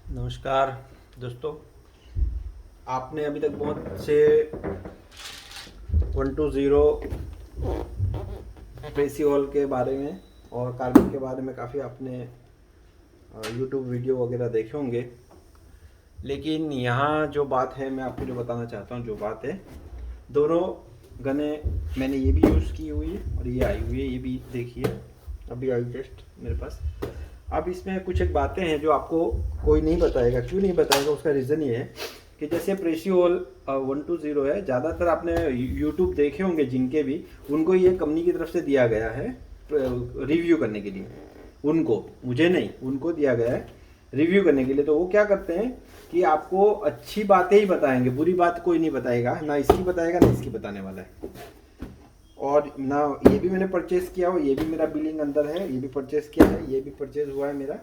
नमस्कार दोस्तों। आपने अभी तक बहुत से 120 प्रेसियोल के बारे में और कार्बन के बारे में काफ़ी आपने यूट्यूब वीडियो वगैरह देखे होंगे। लेकिन यहाँ जो बात है, मैं आपको जो बताना चाहता हूँ, जो बात है, दोनों गने मैंने ये भी यूज़ की हुई है और ये आई हुई है, ये भी देखिए अभी आई टेस्ट मेरे पास। अब इसमें कुछ एक बातें हैं जो आपको कोई नहीं बताएगा। क्यों नहीं बताएगा? उसका रीज़न ये है कि जैसे प्रेसियोल 120 है, ज़्यादातर आपने यूट्यूब देखे होंगे जिनके भी, उनको ये कंपनी की तरफ से दिया गया है रिव्यू करने के लिए। उनको, मुझे नहीं, उनको दिया गया है रिव्यू करने के लिए। तो वो क्या करते हैं कि आपको अच्छी बातें ही बताएंगे, बुरी बात कोई नहीं बताएगा, ना इसकी बताएगा ना इसकी बताने वाला है। और ना ये भी मैंने परचेज़ किया हो, ये भी मेरा बिलिंग अंदर है, ये भी परचेज़ किया है, ये भी परचेज़ हुआ है मेरा।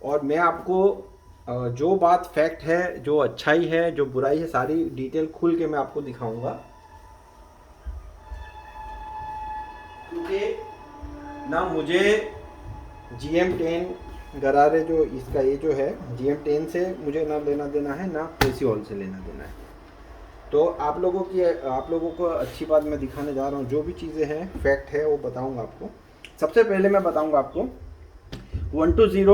और मैं आपको जो बात फैक्ट है, जो अच्छाई है, जो बुराई है, सारी डिटेल खुल के मैं आपको दिखाऊंगा। क्योंकि ना मुझे GM10 गरारे जो इसका ये जो है GM10 से मुझे ना लेना देना है, ना प्रेसियोल से लेना देना है। तो आप लोगों को अच्छी बात मैं दिखाने जा रहा हूँ। जो भी चीज़ें हैं फैक्ट है वो बताऊंगा आपको। सबसे पहले मैं बताऊंगा आपको 120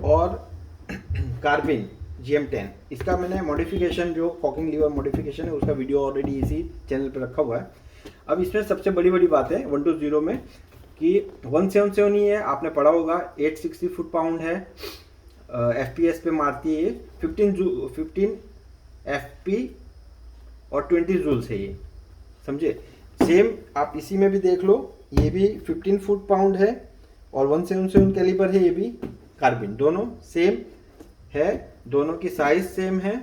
और कार्बिन GM10, इसका मैंने मॉडिफिकेशन, जो कॉकिंग लीवर मॉडिफिकेशन है, उसका वीडियो ऑलरेडी इसी चैनल पर रखा हुआ है। अब इसमें सबसे बड़ी बात है 120 में कि 177 ही है, आपने पढ़ा होगा, 860 फुट पाउंड है, FPS पे मारती है ये, 15 FP और 20 जूल्स है ये, समझे। सेम आप इसी में भी देख लो, ये भी 15 फुट पाउंड है और 177 कैलिबर है, ये भी कार्बिन, दोनों सेम है, दोनों की साइज सेम है।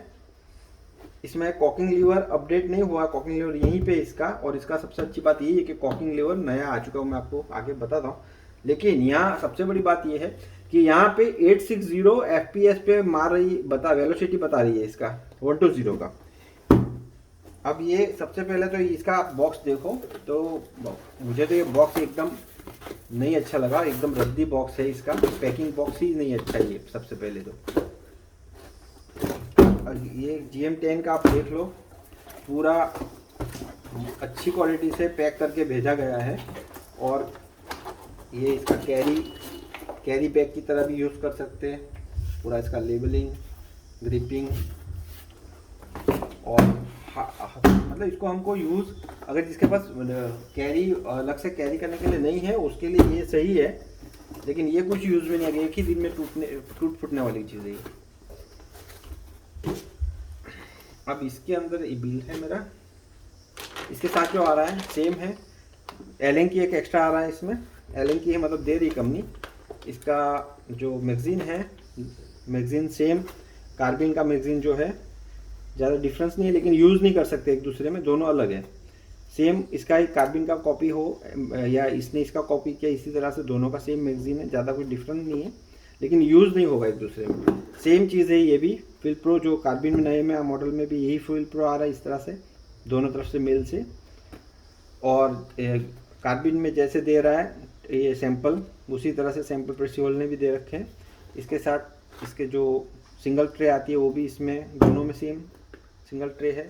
इसमें कॉकिंग लीवर अपडेट नहीं हुआ, कॉकिंग लीवर यहीं पे इसका। और इसका सबसे अच्छी बात ये है कि कॉकिंग लीवर नया आ चुका है, मैं आपको आगे बताता हूँ। लेकिन यहाँ सबसे बड़ी बात ये है कि यहाँ पे 860 FPS पे मार रही, वेलोसिटी बता रही है इसका 120 का। अब ये सबसे पहले तो इसका बॉक्स देखो, तो मुझे तो ये बॉक्स एकदम नहीं अच्छा लगा, एकदम रद्दी बॉक्स है इसका, पैकिंग बॉक्स ही नहीं अच्छा है ये सबसे पहले तो। ये GM10 का आप देख लो, पूरा अच्छी क्वालिटी से पैक करके भेजा गया है। और ये इसका कैरी बैग की तरह भी यूज़ कर सकते हैं। पूरा इसका लेबलिंग, ग्रिपिंग, और मतलब इसको हमको यूज़, अगर जिसके पास कैरी अलग से कैरी करने के लिए नहीं है, उसके लिए ये सही है। लेकिन ये कुछ यूज़ में नहीं आएगा, एक ही दिन में टूट फूटने वाली चीज़ है ये। अब इसके अंदर ये बिल है मेरा, इसके साथ जो आ रहा है सेम है, एलन की एक एक्स्ट्रा आ रहा है इसमें, एलन की है, मतलब दे रही कंपनी। इसका जो मैगजीन है, मैगजीन सेम कार्बिन का मैगजीन जो है, ज़्यादा डिफरेंस नहीं है, लेकिन यूज़ नहीं कर सकते एक दूसरे में, दोनों अलग है। सेम इसका एक कार्बिन का कॉपी हो या इसने इसका कॉपी किया, इसी तरह से दोनों का सेम मैगजीन है, ज़्यादा कुछ डिफरेंस नहीं है, लेकिन यूज़ नहीं होगा एक दूसरे में। सेम चीज़ है ये भी, फिल प्रो जो कार्बिन में नए में मॉडल में भी यही फिल प्रो आ रहा है, इस तरह से दोनों तरफ से मेल से। और कार्बिन में जैसे दे रहा है ये सैंपल, उसी तरह से सैंपल प्रेसियोल ने भी दे रखे हैं। इसके साथ इसके जो सिंगल ट्रे आती है वो भी इसमें, दोनों में सेम सिंगल ट्रे है,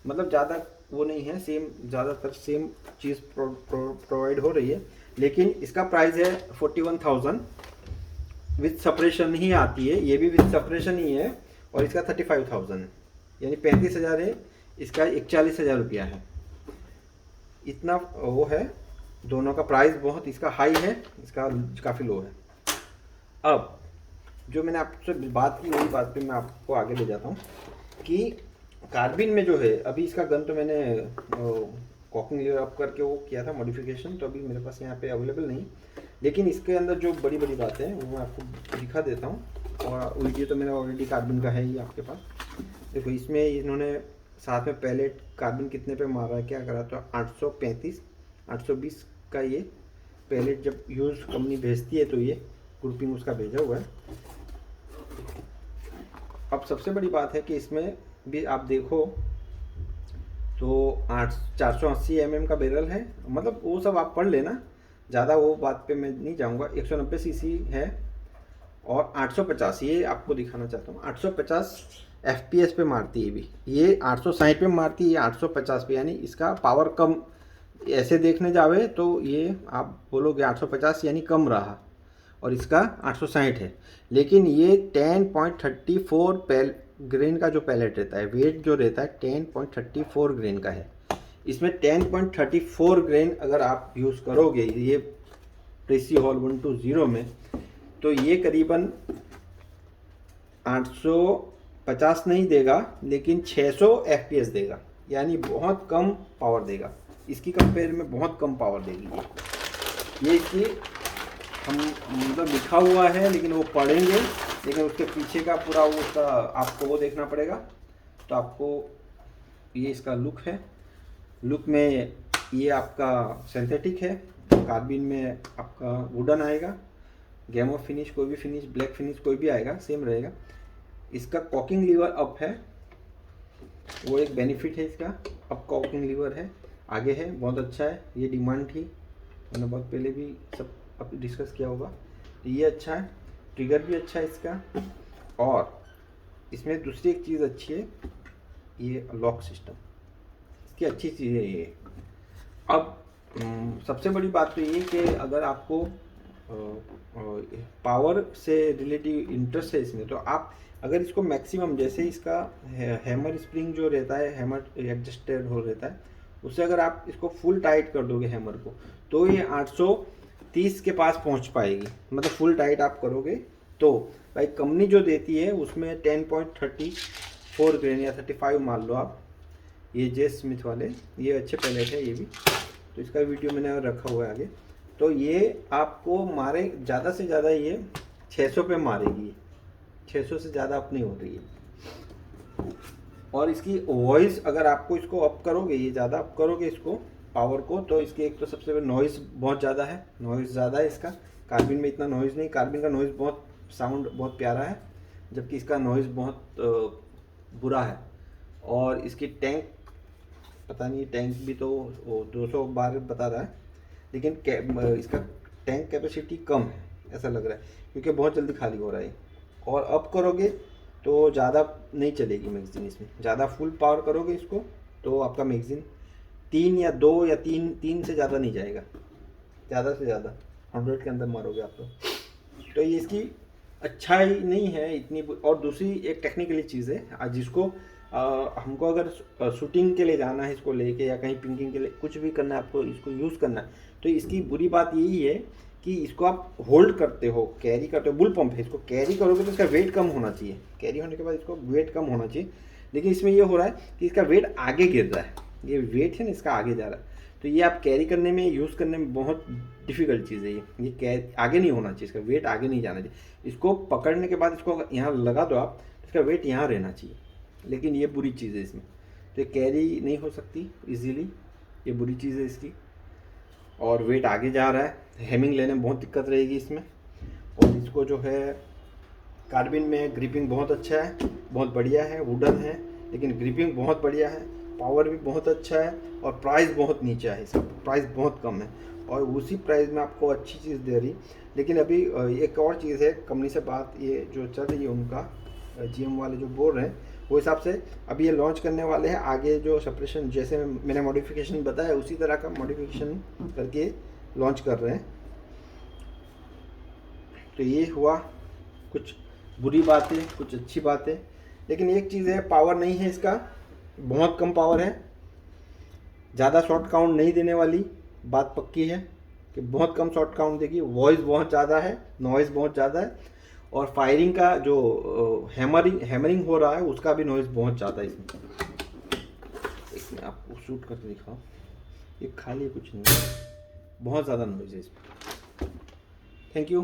मतलब ज़्यादा वो नहीं है, सेम, ज़्यादातर सेम चीज़ प्रोवाइड हो रही है। लेकिन इसका प्राइस है 41,000, विथ सेपरेशन ही आती है, ये भी विथ सेपरेशन ही है। और इसका 35,000 यानी 35,000 है, इसका 41,000 रुपया है, इतना वो है। दोनों का प्राइस बहुत, इसका हाई है, इसका काफ़ी लो है। अब जो मैंने आपसे बात की, वही बात पे मैं आपको आगे ले जाता हूँ कि कार्बिन में जो है, अभी इसका गन तो मैंने कॉकिंग लीवर अप करके वो किया था मॉडिफिकेशन, तो अभी मेरे पास यहाँ पे अवेलेबल नहीं। लेकिन इसके अंदर जो बड़ी बातें हैं वो मैं आपको दिखा देता हूँ। और वीडियो तो मेरा ऑलरेडी कार्बिन का है ही आपके पास। देखो, इसमें इन्होंने साथ में पैलेट कार्बिन कितने पे मारा है, क्या करा, तो 835 820 का ये पैलेट जब यूज़ कंपनी भेजती है तो ये ग्रुपिंग उसका भेजा हुआ है। अब सबसे बड़ी बात है कि इसमें भी आप देखो तो 480 mm का बैरल है, मतलब वो सब आप पढ़ लेना, ज़्यादा वो बात पे मैं नहीं जाऊँगा। 190 cc है और 850, ये आपको दिखाना चाहता हूँ, 850 FPS पे मारती है भी। ये 860 पे मारती है, ये 850 पे, यानी इसका पावर कम। ऐसे देखने जावे तो ये आप बोलोगे 850 यानी कम रहा, और इसका 860 है। लेकिन ये 10.34 ग्रेन का जो पैलेट रहता है, वेट जो रहता है 10.34 ग्रेन का है। इसमें 10.34 ग्रेन अगर आप यूज़ करोगे ये प्रेसी हॉल 120 में, तो ये करीबन 850 नहीं देगा, लेकिन 600 FPS देगा, यानी बहुत कम पावर देगा। इसकी कंपेयर में बहुत कम पावर देगी ये इसकी हम मतलब लिखा हुआ है, लेकिन वो पढ़ेंगे, लेकिन उसके पीछे का पूरा वो उसका आपको वो देखना पड़ेगा। तो आपको ये इसका लुक है। लुक में ये आपका सिंथेटिक है, कार्बिन में आपका वुडन आएगा। गेम ऑफ फिनिश, कोई भी फिनिश, ब्लैक फिनिश कोई भी आएगा सेम रहेगा। इसका कॉकिंग लीवर अप है, वो एक बेनिफिट है इसका, अप कॉकिंग लीवर है, आगे है, बहुत अच्छा है। ये डिमांड थी, मैंने बहुत पहले भी सब अब डिस्कस किया होगा। तो ये अच्छा है, ट्रिगर भी अच्छा है इसका। और इसमें दूसरी एक चीज़ अच्छी है, ये लॉक सिस्टम इसकी अच्छी चीज़ है ये। अब सबसे बड़ी बात तो ये कि अगर आपको पावर से रिलेटिव इंटरेस्ट है इसमें, तो आप अगर इसको मैक्सिमम, जैसे इसका हैमर स्प्रिंग जो रहता है, हैमर एडजस्टेड हो रहता है, उससे अगर आप इसको फुल टाइट कर दोगे हैमर को, तो ये 830 के पास पहुंच पाएगी। मतलब फुल टाइट आप करोगे तो भाई कंपनी जो देती है उसमें 10.34 ग्रेन या 35 मान लो आप। ये जे स्मिथ वाले, ये अच्छे पैलेट है ये भी, तो इसका वीडियो मैंने रखा हुआ है आगे। तो ये आपको मारे ज़्यादा से ज़्यादा ये 600 पे मारेगी, 600 से ज़्यादा अप नहीं हो रही है। और इसकी वॉइस अगर आपको इसको अप करोगे, ये ज़्यादा अप करोगे इसको पावर को, तो इसकी एक तो सबसे पहले नॉइज़ बहुत ज़्यादा है, नॉइज़ ज़्यादा है इसका। कार्बिन में इतना नॉइज़ नहीं, कार्बिन का नॉइज़ बहुत, साउंड बहुत प्यारा है, जबकि इसका नॉइज़ बहुत बुरा है। और इसकी टैंक पता नहीं, टैंक भी तो 200 बार बता रहा है, लेकिन इसका टैंक कैपेसिटी कम है ऐसा लग रहा है, क्योंकि बहुत जल्दी खाली हो रहा है। और अप करोगे तो ज़्यादा नहीं चलेगी मैगज़ीन इसमें, ज़्यादा फुल पावर करोगे इसको तो आपका मैगज़ीन 3 या 2 या 3 से ज़्यादा नहीं जाएगा, ज़्यादा से ज़्यादा 100 के अंदर मारोगे आप तो ये इसकी अच्छाई नहीं है इतनी। और दूसरी एक टेक्निकली चीज़ है, जिसको हमको अगर शूटिंग के लिए जाना है इसको लेके, या कहीं पिंकिंग के लिए कुछ भी करना है आपको, इसको यूज़ करना है, तो इसकी बुरी बात यही है कि इसको आप होल्ड करते हो, कैरी करते हो। बुल पंप है, इसको कैरी करोगे तो इसका वेट कम होना चाहिए, कैरी होने के बाद इसको वेट कम होना चाहिए, लेकिन इसमें ये हो रहा है कि इसका वेट आगे गिर रहा है, ये वेट है ना इसका आगे जा रहा है। तो ये आप कैरी करने में, यूज़ करने में बहुत डिफ़िकल्ट चीज़ है ये कैरी आगे नहीं होना चाहिए, इसका वेट आगे नहीं जाना चाहिए। इसको पकड़ने के बाद इसको यहाँ लगा दो आप, इसका वेट यहाँ रहना चाहिए, लेकिन ये बुरी चीज़ है इसमें, तो कैरी नहीं हो सकती इजीली, ये बुरी चीज़ है इसकी। और वेट आगे जा रहा है, हेमिंग लेने में बहुत दिक्कत रहेगी इसमें। और इसको जो है कार्बिन में ग्रिपिंग बहुत अच्छा है, बहुत बढ़िया है, वुडन है, लेकिन ग्रिपिंग बहुत बढ़िया है, पावर भी बहुत अच्छा है, और प्राइस बहुत नीचा है, इसका प्राइस बहुत कम है, और उसी प्राइस में आपको अच्छी चीज़ दे रही। लेकिन अभी एक और चीज़ है, कंपनी से बात ये जो चल रही है, उनका GM वाले जो बोल रहे हैं वो हिसाब से अभी ये लॉन्च करने वाले हैं। आगे जो सेपरेशन जैसे मैंने मॉडिफिकेशन बताया उसी तरह का मॉडिफिकेशन करके लॉन्च कर रहे हैं। तो ये हुआ कुछ बुरी बातें, कुछ अच्छी बातें। लेकिन एक चीज़ है, पावर नहीं है इसका, बहुत कम पावर है, ज़्यादा शॉर्ट काउंट नहीं देने वाली बात पक्की है कि बहुत कम शॉर्ट काउंट देगी। वॉइस बहुत ज़्यादा है, नॉइज़ बहुत ज़्यादा है, और फायरिंग का जो हैमरिंग हो रहा है उसका भी नॉइज़ बहुत ज़्यादा है इसमें। इसमें आपको शूट करके दिखाओ, ये खाली कुछ नहीं है, बहुत ज़्यादा नॉइज़ है इसमें। Thank you.